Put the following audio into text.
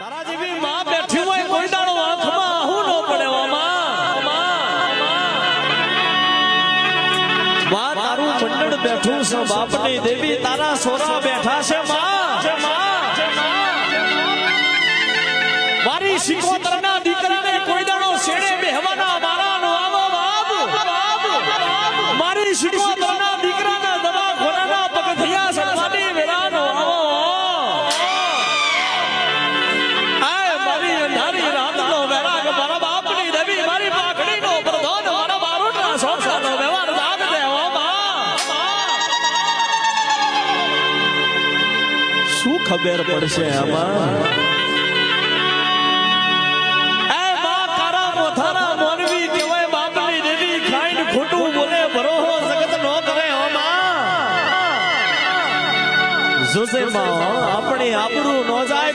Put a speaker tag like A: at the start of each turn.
A: તારા જેવી માં બેઠી હોય કોઈ દાડો આંખમાં આહું ન પડે માં તારું મંડળ બેઠું છે બાપની દેવી તારા સોરા બેઠા છે માં મારી શિકોતરના દીકરાને કોઈ દાડો શેડે બેહવાના મારા નો આવો બાપ મારી શિકોતરના દીકરાના દવાખાનાના પગથિયા સરવાની વેરાનો આવો આય મારી અંધારી રાતનો વેરાગ મારા બાપની દેવી મારી પાખડીનો પ્રધાન મારા બારોટના સોસાનો વ્યવહાર દાગ દેવો શું ખબર પડશે આમાં જોશે માં આપણી આબરૂ ન જાય